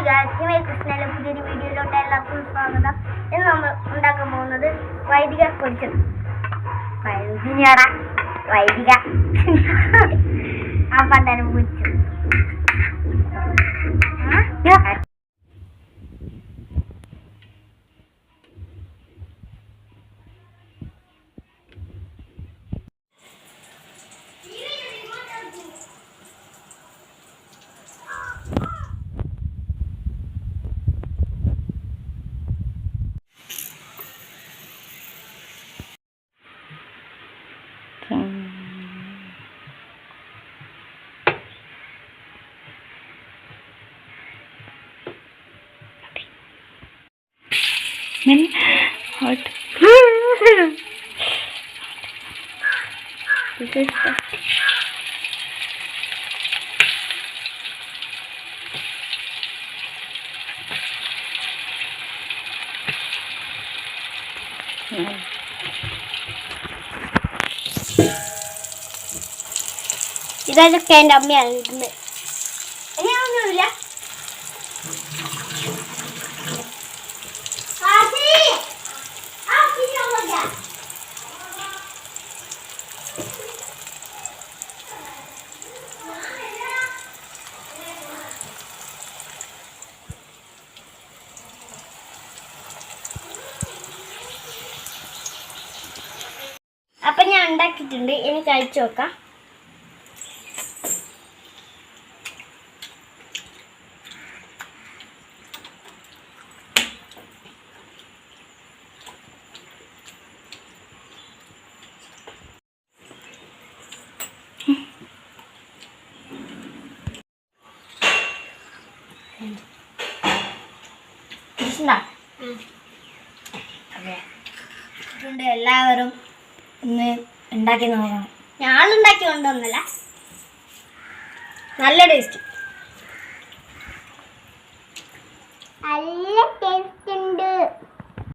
കൃഷ്ണന്റെ പുതിയൊരു വീഡിയോയിലോട്ട് എല്ലാവർക്കും സ്വാഗതം. ഇന്ന് നമ്മൾ ഉണ്ടാക്കാൻ പോകുന്നത് വൈദിക പൊരിച്ചത്. വൈദിക ആ പണ്ടനം പൊരിച്ചത്. ഇതൊക്കെ എൻ്റെ അമ്മയാണ് ഇടുന്നത്. എങ്ങനെയൊന്നുമില്ല. അപ്പൊ ഞാൻ ഉണ്ടാക്കിയിട്ടുണ്ട്. ഇനി കഴിച്ചു നോക്കാം. എല്ലാവരും ഇന്ന് ഉണ്ടാക്കി നോക്കണം. ഞാളുണ്ടാക്കി കൊണ്ടൊന്നല്ല, നല്ല ടേസ്റ്റ്.